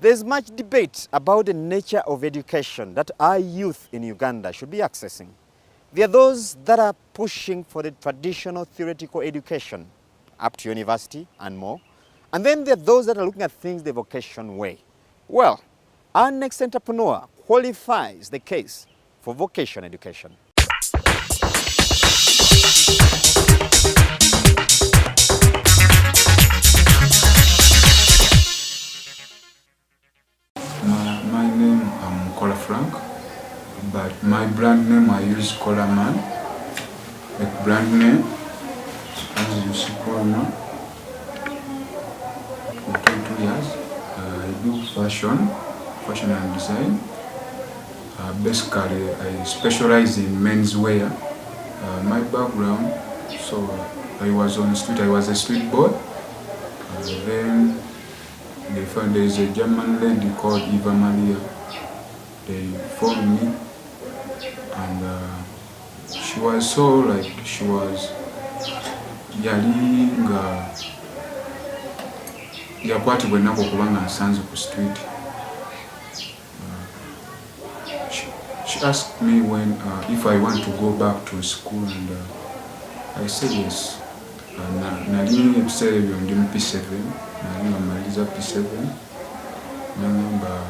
There's much debate about the nature of education that our youth in Uganda should be accessing. There are those that are pushing for the traditional theoretical education up to university and more. And then there are those that are looking at things the vocation way. Well, our next entrepreneur qualifies the case for vocation education. My name is Kola Frank, but my brand name I use Kola Man. Like brand name, as you see, Kola Man. For 22 years, I do fashion and design. Basically, I specialize in menswear. My background, so I was on the street. I was a street boy. Then they found there is a German lady called Eva Maria. They phoned me, and she was so like she was yali nga yakwatibwa ennaku okubanga nsanze ku street. She asked me when if I want to go back to school, and I said yes. Nali ebiseera ebyo ndi mu P7, nali ngamaliza P7, nangamba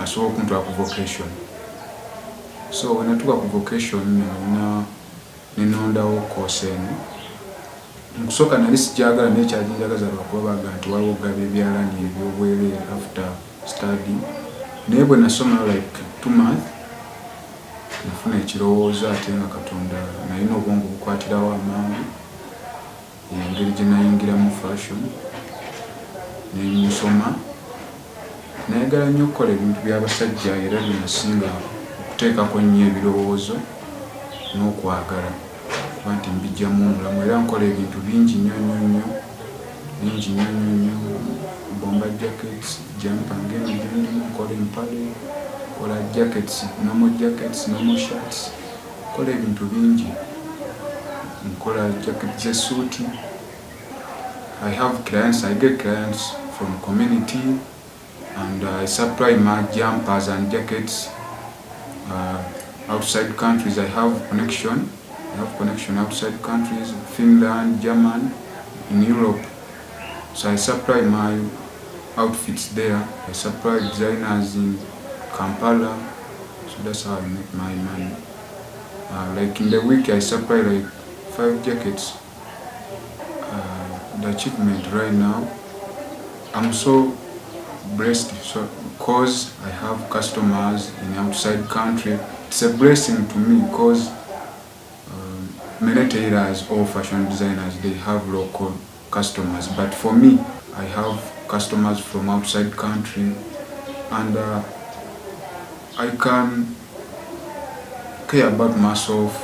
asobola okuntwala ku vocation. So when I took ku vocation, ninondawo course eno. Mukusooka nali sijagala naye kyajinjagaza lwakuba baga nti waliwo ogaba ebyalani ebyobwereere after study. Naye bwe nasoma like 2 months, nafuna ekirowoozo ate nga Katonda nalina obwongo bukwatirawo amangu. Engeri gye nayingira mu fashion nemusoma, nayagala nnyo okukola ebintu by'abasajja era bye nasinga okuteekako nnyo ebirowoozo n'okwagala kuba nti mbijjamu omulamu, era nkola ebintu bingi nnyo bomba jackets, jampa ngeno gyendimu, nkola empale, nkola jackets, normal shirts, nkola ebintu bingi. Nkola jacket z'essuuti. I have clients, I get clients from community, and I supply my jumpers and jackets outside countries. I have connection outside countries, Finland, Germany, in Europe. So I supply my outfits there. I supply designers in Kampala. So that's how I make my money. Like in the week I supply like 5 jackets. The achievement right now, I'm so blessed because I have customers in outside country. It's a blessing to me because many tailors or fashion designers, they have local customers, but for me, I have customers from outside country, and I can care about myself.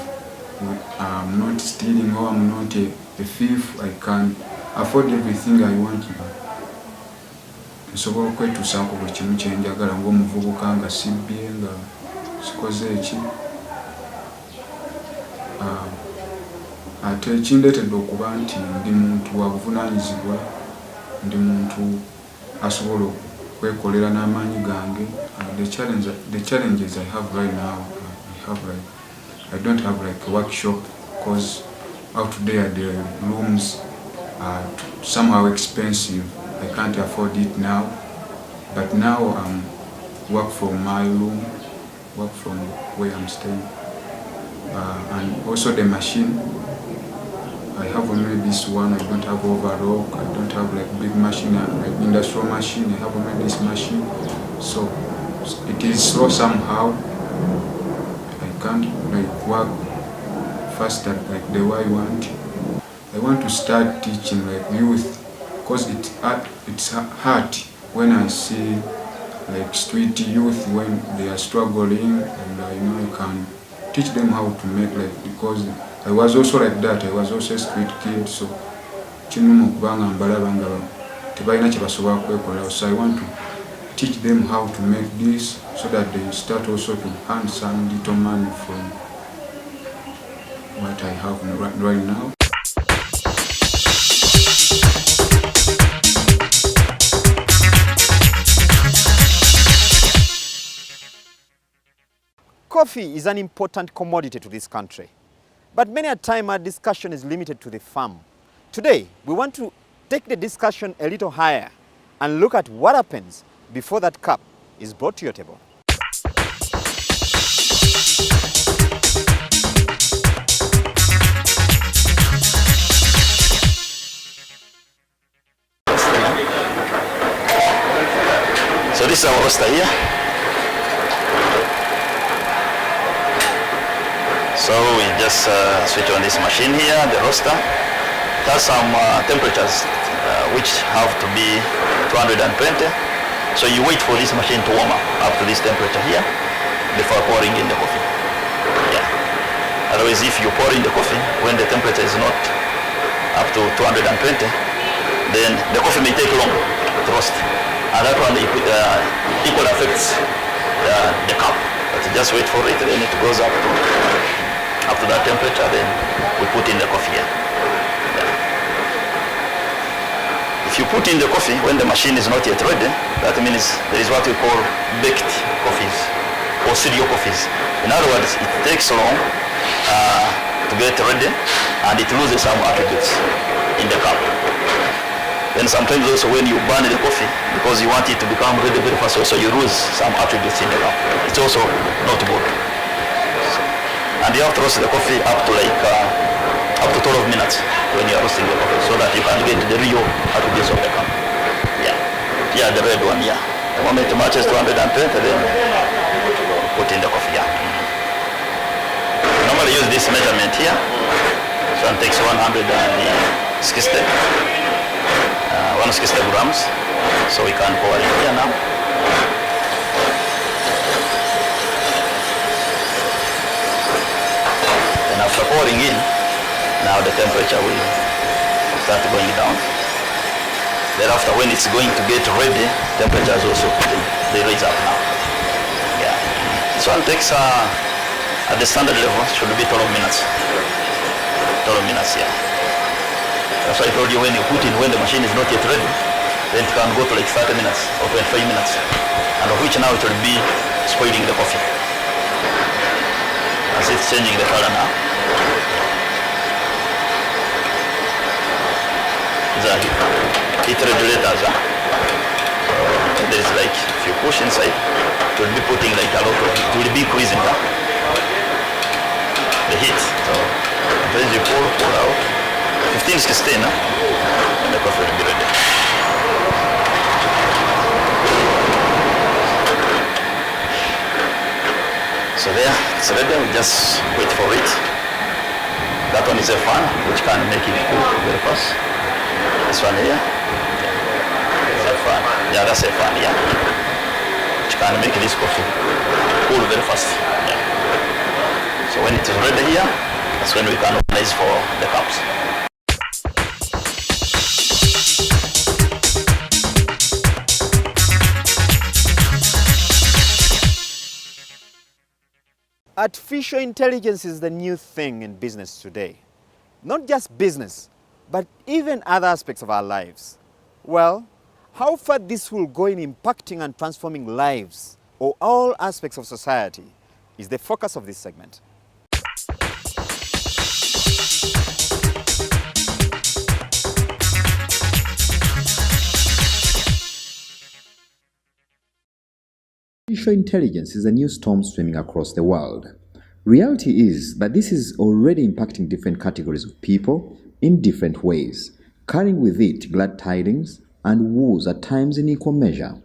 I'm not stealing or I'm not a thief. I can afford everything I want. Nsobola okwetuusaako buli kimu kye njagala ng'omuvubuka nga sibbye nga sikoze eki. Ate ekindeetedde okuba nti ndi muntu wa buvunaanyizibwa, ndi muntu asobola okwekolera n'amaanyi gange. The challenges I have right now, I don't have like a workshop because out there the rooms are somehow expensive. I can't afford it now. But now work from my room, work from where I'm staying. And also the machine. I have only this one. I don't have overlock. I don't have like big machine, like industrial machine. I have only this machine. So it is slow somehow. I can't like work faster like the way I want. I want to start teaching like youth because it's hard when I see like street youth when they are struggling, and I can teach them how to make like, because I was also like that. I was also a street kid, so kinnuma okubanga mbalaba nga tebalina kye basobola kwekolera. So I want to teach them how to make this so that they start also to earn some little money from what I have right now. Coffee is an important commodity to this country, but many a time our discussion is limited to the farm. Today, we want to take the discussion a little higher and look at what happens before that cup is brought to your table. So this is our roaster here. So we just switch on this machine here, the roaster. It has some temperatures which have to be 220. So you wait for this machine to warm up to this temperature here before pouring in the coffee. Yeah. Otherwise, if you pour in the coffee when the temperature is not up to 220, then the coffee may take long to roast. And that one equal affects the cup. But you just wait for it, then it goes up to that temperature, then we put in the coffee here. Yeah. If you put in the coffee when the machine is not yet ready, that means there is what we call baked coffees or cereal coffees. In other words, it takes long to get ready and it loses some attributes in the cup. Then sometimes also when you burn the coffee, because you want it to become ready very fast, also you lose some attributes in the cup. It's also not good. And you have to roast the coffee up to 12 minutes when you are roasting the coffee, so that you can get the real attributes of the cup. Yeah, the red one, yeah. The moment it matches 220, then put in the coffee, yeah. We normally use this measurement here. So it takes 160 grams. So we can pour it here now. And after pouring in, now the temperature will start going down. Thereafter, when it's going to get ready, temperatures also they raise up now. Yeah. This one takes at the standard level should be 12 minutes. 12 minutes, yeah. That's why I told you when you put in when the machine is not yet ready, then it can go to like 30 minutes or 25 minutes, and of which now it will be spoiling the coffee. As it's changing the color now. The heat regulators, there is like, if you push inside, it will be putting like a lot of, it will be increasing the heat. So as you pour out, 15 to 16, and the coffee will be ready. So there, it's ready, we just wait for it. That one is a fan, which can make it cool very fast. This one here, is a fan. Yeah, that's a fan, yeah. Which can make this coffee cool very fast. Yeah. So when it is ready here, that's when we can organize for the cups. Artificial intelligence is the new thing in business today. Not just business, but even other aspects of our lives. Well, how far this will go in impacting and transforming lives or all aspects of society is the focus of this segment. Artificial intelligence is a new storm swimming across the world. Reality is that this is already impacting different categories of people in different ways, carrying with it glad tidings and woes at times in equal measure.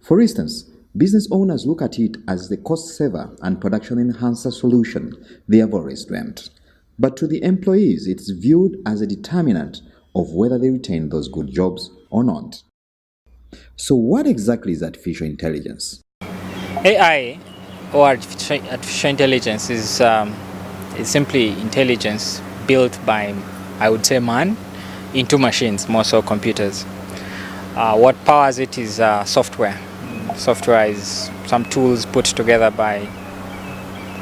For instance, business owners look at it as the cost saver and production enhancer solution they have always dreamt. But to the employees, it's viewed as a determinant of whether they retain those good jobs or not. So what exactly is artificial intelligence? AI, or artificial intelligence, is simply intelligence built by, I would say, man into machines, more so computers. What powers it is software. Software is some tools put together by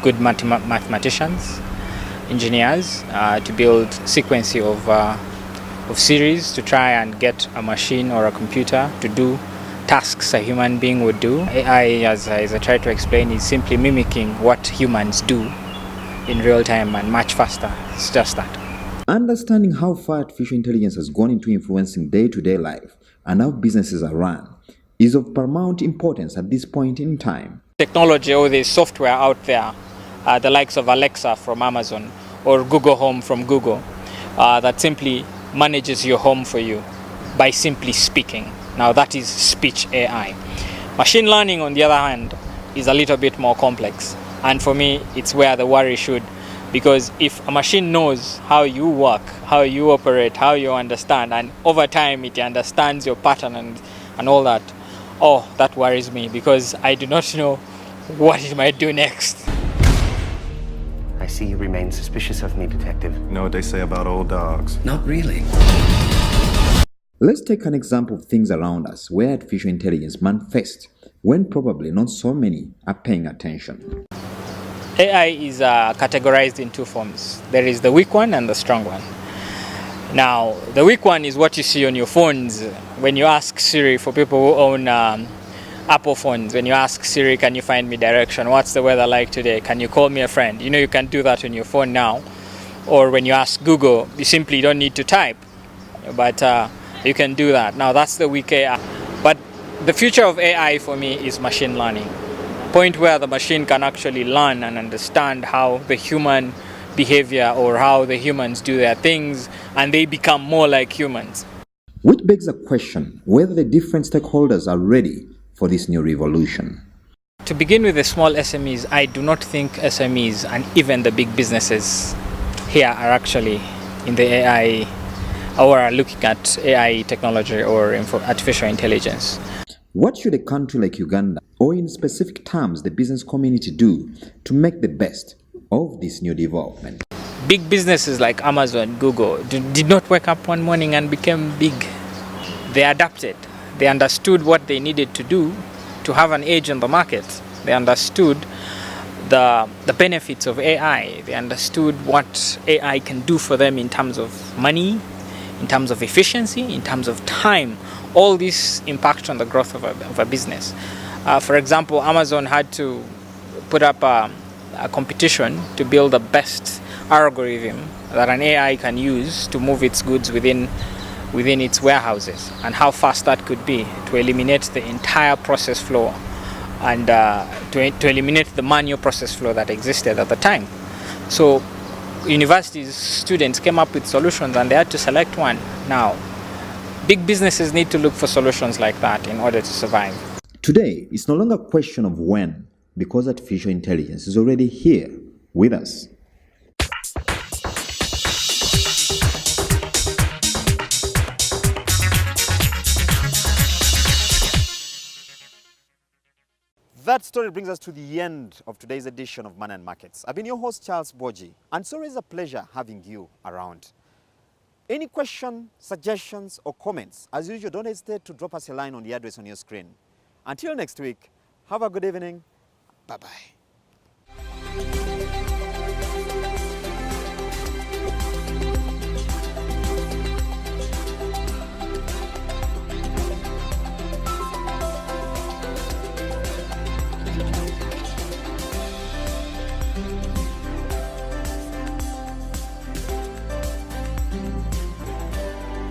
good mathematicians, engineers, to build sequence of series to try and get a machine or a computer to do tasks a human being would do. AI, as I tried to explain, is simply mimicking what humans do in real time and much faster. It's just that. Understanding how far artificial intelligence has gone into influencing day-to-day life and how businesses are run is of paramount importance at this point in time. Technology or the software out there, the likes of Alexa from Amazon or Google Home from Google, that simply manages your home for you by simply speaking. Now that is speech AI. Machine learning, on the other hand, is a little bit more complex. And for me, it's where the worry should. Because if a machine knows how you work, how you operate, how you understand, and over time it understands your pattern and all that, oh, that worries me because I do not know what it might do next. I see you remain suspicious of me, Detective. You know what they say about old dogs? Not really. Let's take an example of things around us where artificial intelligence manifests when probably not so many are paying attention. AI is categorized in two forms. There is the weak one and the strong one. Now, the weak one is what you see on your phones when you ask Siri, for people who own Apple phones, when you ask Siri, can you find me direction? What's the weather like today? Can you call me a friend? You know you can do that on your phone now. Or when you ask Google, you simply don't need to type, but you can do that. Now, that's the weak AI. But the future of AI for me is machine learning. Point where the machine can actually learn and understand how the human behavior or how the humans do their things, and they become more like humans. Which begs the question whether the different stakeholders are ready for this new revolution. To begin with the small SMEs, I do not think SMEs and even the big businesses here are actually in the AI or are looking at AI technology or artificial intelligence. What should a country like Uganda, or in specific terms the business community, do to make the best of this new development? Big businesses like Amazon, Google did not wake up one morning and became big. They adapted. They understood what they needed to do to have an edge in the market. They understood the benefits of AI. They understood what AI can do for them in terms of money, in terms of efficiency, in terms of time. All this impacts on the growth of a business. For example, Amazon had to put up a competition to build the best algorithm that an AI can use to move its goods within its warehouses, and how fast that could be to eliminate the entire process flow and to eliminate the manual process flow that existed at the time. So universities, students came up with solutions and they had to select one. Now, big businesses need to look for solutions like that in order to survive. Today, it's no longer a question of when, because artificial intelligence is already here with us. That story brings us to the end of today's edition of Money and Markets. I've been your host, Charles Boji, and it's always a pleasure having you around. Any questions, suggestions, or comments, as usual, don't hesitate to drop us a line on the address on your screen. Until next week, have a good evening. Bye-bye.